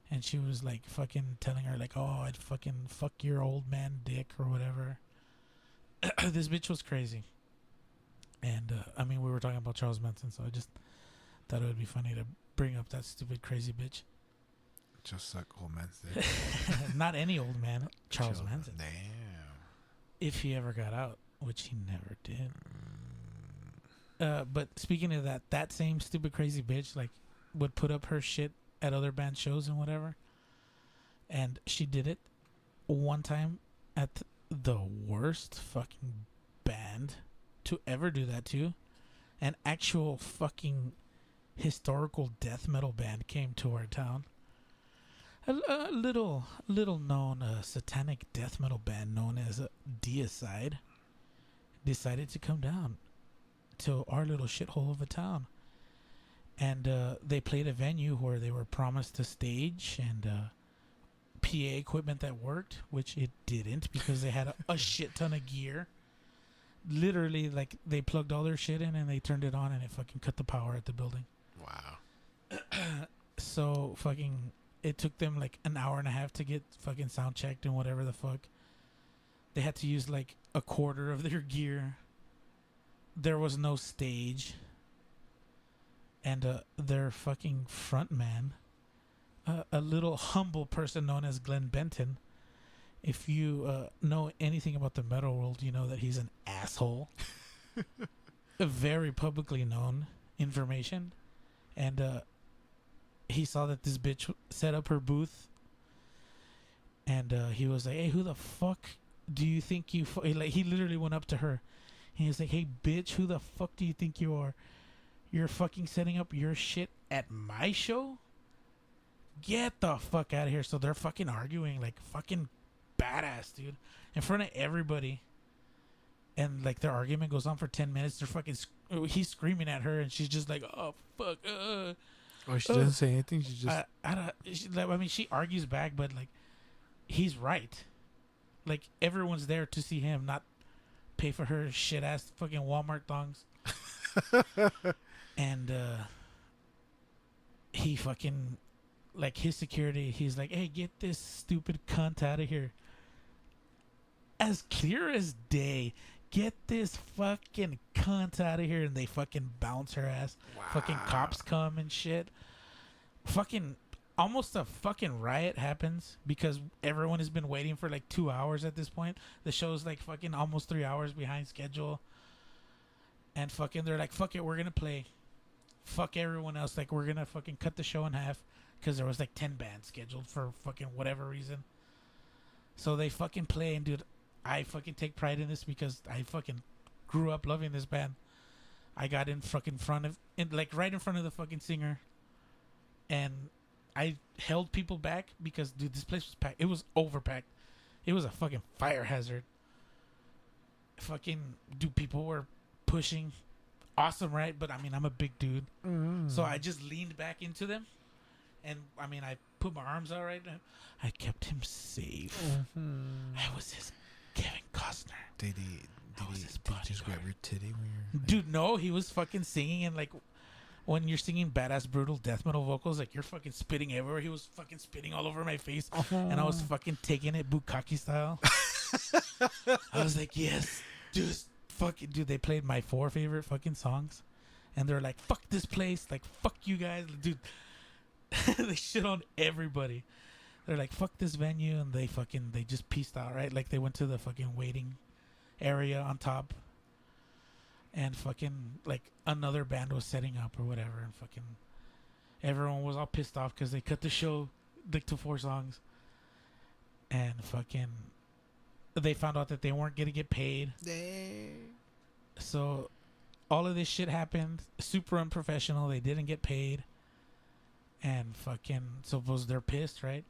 And she was like fucking telling her like, oh, I'd fucking fuck your old man dick or whatever. This bitch was crazy. And I mean, we were talking about Charles Manson, so I just thought it would be funny to bring up that stupid crazy bitch. Just like old man's dick. Not any old man, Charles Manson. Damn. If he ever got out, which he never did. But speaking of that same stupid crazy bitch like would put up her shit at other band shows and whatever. And she did it one time at the worst fucking band to ever do that to. An actual fucking historical death metal band came to our town. A little known satanic death metal band known as Deicide decided to come down to our little shithole of a town. And they played a venue where they were promised a stage and PA equipment that worked, which it didn't because they had a shit ton of gear. Literally, like, they plugged all their shit in and they turned it on and it fucking cut the power at the building. Wow. So, fucking, it took them like an hour and a half to get fucking sound checked and whatever the fuck. They had to use like a quarter of their gear. There was no stage. And their fucking front man, a little humble person known as Glenn Benton. If you know anything about the metal world, you know that he's an asshole. A very publicly known information. And he saw that this bitch set up her booth. And he was like, hey, who the fuck do you think you... Like, he literally went up to her. And he was like, hey, bitch, who the fuck do you think you are? You're fucking setting up your shit at my show? Get the fuck out of here. So they're fucking arguing like fucking badass, dude. In front of everybody. And like their argument goes on for 10 minutes. They're fucking... he's screaming at her and she's just like, oh, fuck. Oh, she doesn't say anything? She just... I mean, she argues back, but like, he's right. Like, everyone's there to see him, not pay for her shit-ass fucking Walmart thongs. And he fucking, like, his security, he's like, hey, get this stupid cunt out of here. As clear as day, get this fucking cunt out of here. And they fucking bounce her ass. Wow. Fucking cops come and shit. Fucking, almost a fucking riot happens because everyone has been waiting for like 2 hours at this point. The show's like fucking almost 3 hours behind schedule. And fucking, they're like, fuck it, we're gonna play. Fuck everyone else. Like, we're gonna fucking cut the show in half. Because there was like 10 bands scheduled for fucking whatever reason. So they fucking play. And dude, I fucking take pride in this because I fucking grew up loving this band. I got in fucking front of, like right in front of the fucking singer. And I held people back because, dude, this place was packed. It was overpacked. It was a fucking fire hazard. Fucking, dude, people were pushing. Awesome, right? But I mean, I'm a big dude. Mm-hmm. So I just leaned back into them. And I mean, I put my arms out right now. I kept him safe. Mm-hmm. I was his Kevin Costner. Did he just grab your titty when you're... Dude, no, he was fucking singing and like when you're singing badass, brutal death metal vocals, like you're fucking spitting everywhere. He was fucking spitting all over my face, and I was fucking taking it bukkake style. I was like, yes, just fucking dude. They played my 4 favorite fucking songs, and they're like, fuck this place, like fuck you guys, dude. They shit on everybody. They're like, fuck this venue, and they just pieced out, right? Like they went to the fucking waiting area on top, and fucking like another band was setting up or whatever, and fucking everyone was all pissed off because they cut the show like to 4 songs, and fucking they found out that they weren't gonna get paid. So all of this shit happened, super unprofessional. They didn't get paid, and fucking suppose they're pissed, right?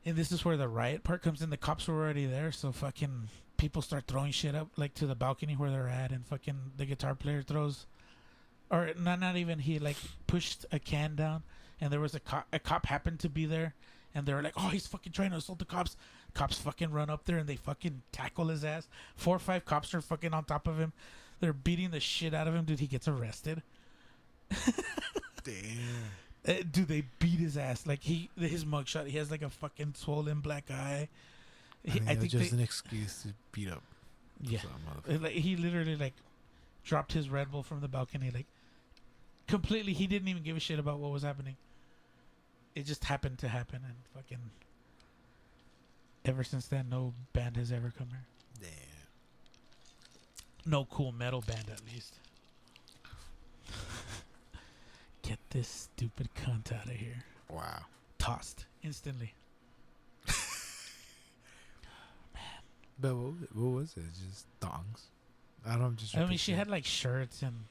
And this is where the riot part comes in. The cops were already there, so fucking people start throwing shit up like to the balcony where they're at, and fucking the guitar player throws, or not even, he like pushed a can down, and there was a cop happened to be there, and they were like, oh, he's fucking trying to assault the cops. Cops fucking run up there and they fucking tackle his ass. 4 or 5 cops are fucking on top of him. They're beating the shit out of him, dude. He gets arrested. Damn. Dude, they beat his ass. Like his mugshot, he has like a fucking swollen black eye. I think just an excuse to beat up. Yeah, like he literally like dropped his Red Bull from the balcony, like completely. He didn't even give a shit about what was happening. It just happened to happen, and fucking ever since then, no band has ever come here. Damn. No cool metal band, at least. Get this stupid cunt out of here. Wow. Tossed instantly. But what was it? Just thongs? I mean, she had like shirts and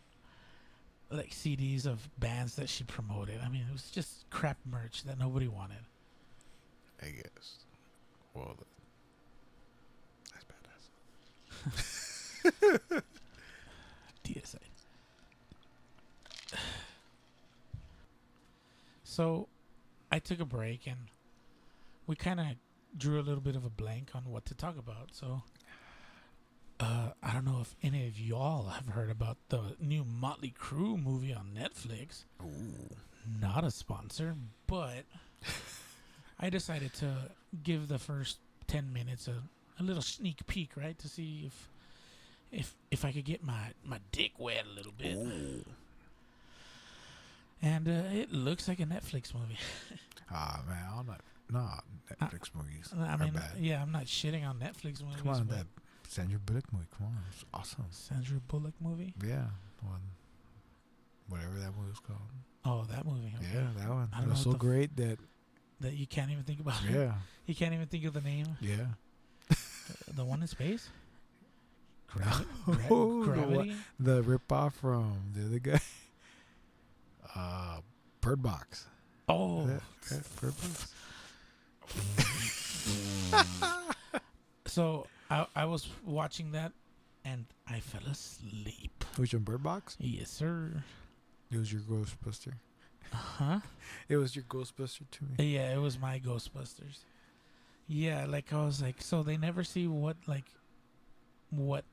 like CDs of bands that she promoted. I mean, it was just crap merch that nobody wanted. I guess. Well, that's badass. DSA. So, I took a break and we kind of drew a little bit of a blank on what to talk about. So, I don't know if any of y'all have heard about the new Motley Crue movie on Netflix. Ooh. Not a sponsor, but I decided to give the first 10 minutes a little sneak peek, right? To see if I could get my dick wet a little bit. Ooh. And it looks like a Netflix movie. Man, I'm not. Netflix movies. I mean, bad. yeah, I'm not shitting on Netflix movies. Come on, that Sandra Bullock movie. Come on, it's awesome. Sandra Bullock movie? Yeah, one. Whatever that movie was called. Oh, that movie. Okay. Yeah, that one. I don't It was know so great that. That you can't even think about it. Yeah. You can't even think of the name. Yeah. The one in space? No. Gravity? The ripoff from the other guy. Bird Box. Oh. Bird Box. So I was watching that and I fell asleep. Which one, Bird Box? Yes, sir. It was your Ghostbuster. Huh? It was your Ghostbuster to me. Yeah, it was my Ghostbusters. Yeah, like I was like, so they never see what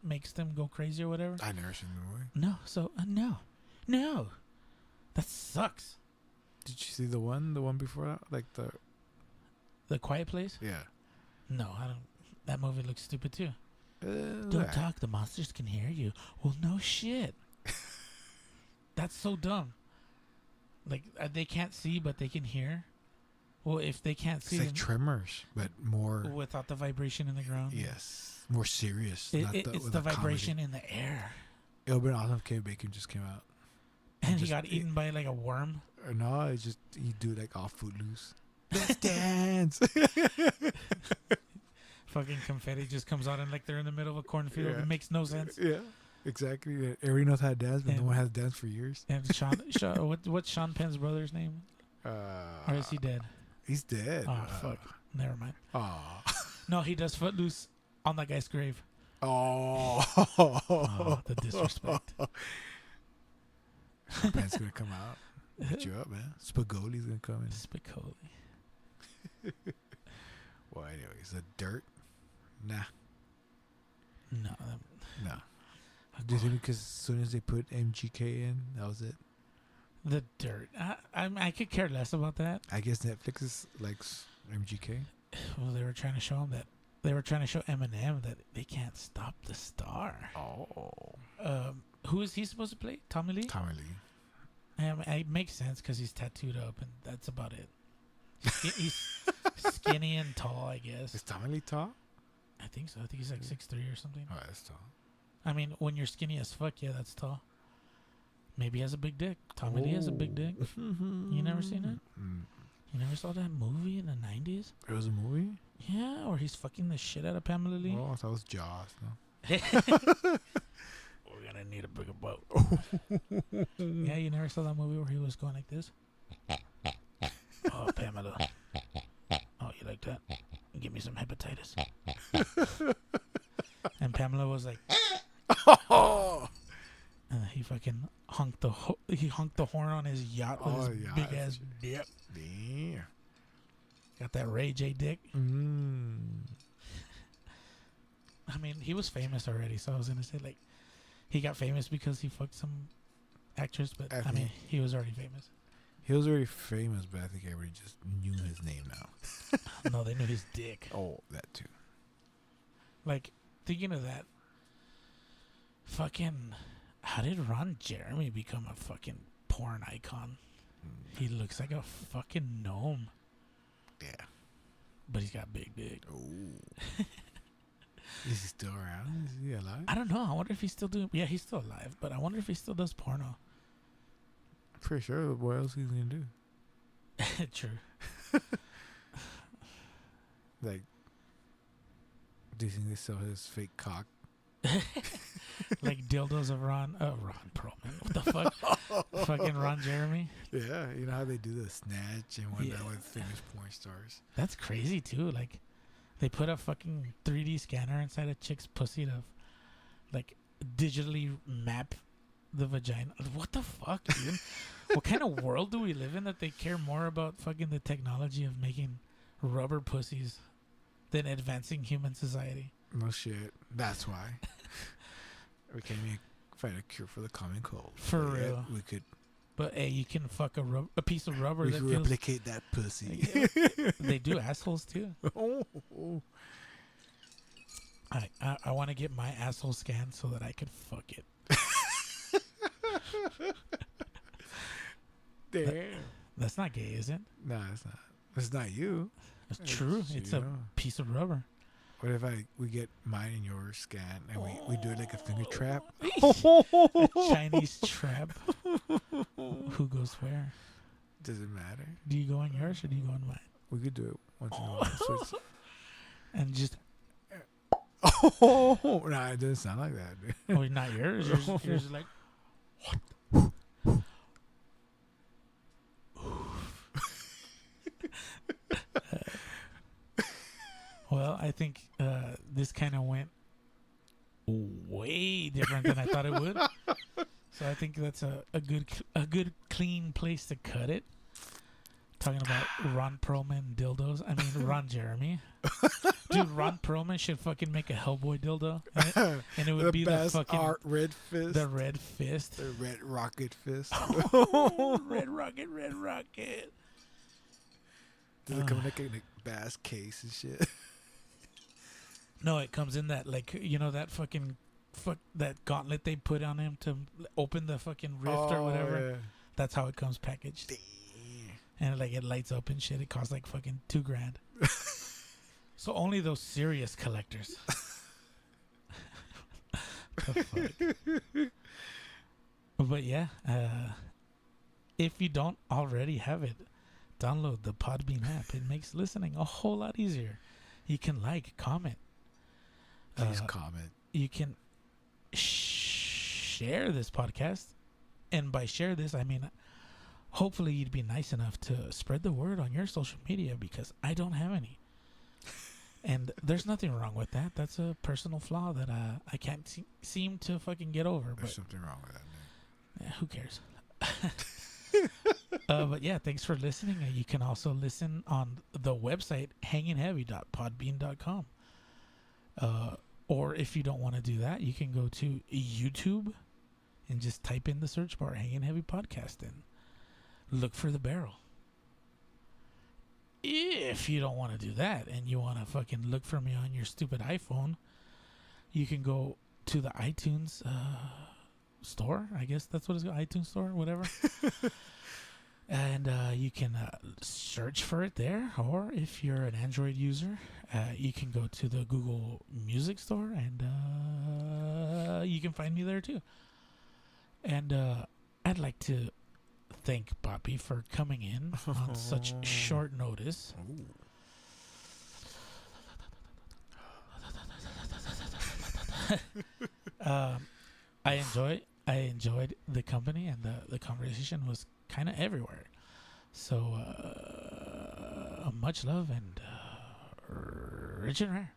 makes them go crazy or whatever? I never seen the movie. No, so no. That sucks. Did you see the one before that? Like The Quiet Place? Yeah. No, I don't. That movie looks stupid too. Don't Yeah. talk, the monsters can hear you. Well, no shit. That's so dumb. Like, they can't see, but they can hear. Well, if they can't see, It's like Tremors, but more. without the vibration in the ground. Yes. More serious. It's the vibration in the air. It would have been awesome if Kevin Bacon just came out. And he got eaten by like a worm. Or no, it's just he'd do like all Footloose. Let's dance. Fucking confetti just comes out and like they're in the middle of a cornfield. Yeah. It makes no sense. Yeah, exactly. Everybody knows how to dance, but no And- one has danced for years. And what's Sean Penn's brother's name? Or is he dead? He's dead. Oh, fuck. Never mind. Oh. No, he does Footloose on that guy's grave. Oh. Oh, the disrespect. Penn's gonna come out. Hit you up, man. Spagoli's gonna come in. Spicoli. Well, anyways, the dirt. Nah. No. No. Do you think because as soon as they put MGK in, that was it? The Dirt. I could care less about that. I guess Netflix is likes MGK. Well, they were trying to show him that. They were trying to show Eminem that they can't stop the star. Oh. Who is he supposed to play? Tommy Lee? Tommy Lee. It makes sense because he's tattooed up, and that's about it. He's skinny and tall, I guess. Is Tommy Lee tall? I think so. I think he's like 6'3" or something. Oh, that's tall. I mean, when you're skinny as fuck, yeah, that's tall. Maybe he has a big dick. Tommy Lee has a big dick. You never seen it? You never saw that movie in the 90s? There was a movie? Yeah, or he's fucking the shit out of Pamela Lee. Oh, I thought it was Jaws. No? We're gonna need a bigger boat. Yeah, you never saw that movie where he was going like this? Oh, Pamela. Oh, you like that? Give me some hepatitis. And Pamela was like, he fucking honked the horn on his yacht with his big ass dick. Damn. Got that Ray J dick. I mean, he was famous already, so I was gonna say like he got famous because he fucked some actress, but I mean he was already famous. He was already famous, but I think everybody just knew his name now. No, they knew his dick. Oh, that too. Like, thinking of that, fucking, how did Ron Jeremy become a fucking porn icon? He looks like a fucking gnome. Yeah. But he's got big dick. Oh. Is he still around? Is he alive? I don't know. I wonder if he's still doing... Yeah, he's still alive, but I wonder if he still does porno. Pretty sure. What else he's going to do? True. Like, do you think they sell his fake cock? Like dildos of Ron Perlman. What the fuck? Fucking Ron Jeremy. Yeah, you know how they do the snatch and whatnot with famous porn stars. That's crazy too. Like, they put a fucking 3D scanner inside a chick's pussy to, like, digitally map the vagina. What the fuck, dude? What kind of world do we live in that they care more about fucking the technology of making rubber pussies than advancing human society? No shit. That's why. We can find a cure for the common cold. For real. We could. But hey, you can fuck a piece of rubber. We that could feels, replicate that pussy. They do assholes too. Oh. I want to get my asshole scanned so that I can fuck it. Damn. That's not gay, is it? No, it's not. It's not you. It's true. It's a piece of rubber. What if we get mine and yours scanned and we do it like a finger trap? A Chinese trap. Who goes where? Does it matter? Do you go on yours or do you go on mine? We could do it once in a while. And just... Oh, nah, it doesn't sound like that, dude. Oh, not yours? Yours is like... Well, I think this kind of went way different than I thought it would. So I think that's a good clean place to cut it. Talking about Ron Perlman dildos. I mean, Ron Jeremy. Dude, Ron Perlman should fucking make a Hellboy dildo. And it would be the fucking... red fist. The red fist. The red rocket fist. Red rocket, red rocket. Does it come in like a bass case and shit? No, it comes in that, like, you know, that fucking... that gauntlet they put on him to open the fucking rift or whatever. Yeah. That's how it comes packaged. Damn. And like it lights up and shit. It costs like fucking $2,000. So only those serious collectors. The fuck? But yeah, if you don't already have it, download the Podbean app. It makes listening a whole lot easier. You can comment. Please comment. You can share this podcast. And by share this, I mean... Hopefully you'd be nice enough to spread the word on your social media because I don't have any. And there's nothing wrong with that. That's a personal flaw that I can't seem to fucking get over. There's something wrong with that, man. Yeah, who cares? But yeah, thanks for listening. You can also listen on the website hangingheavy.podbean.com. Or if you don't want to do that, you can go to YouTube and just type in the search bar Hanging Heavy Podcast and look for the barrel. If you don't want to do that and you want to fucking look for me on your stupid iPhone, you can go to the iTunes store. I guess that's what it's called, iTunes store, whatever. And you can search for it there. Or if you're an Android user, you can go to the Google Music Store and you can find me there too. And I'd like to thank Papi for coming in on such short notice. I enjoyed the company, and the conversation was kind of everywhere. So much love and rich and rare.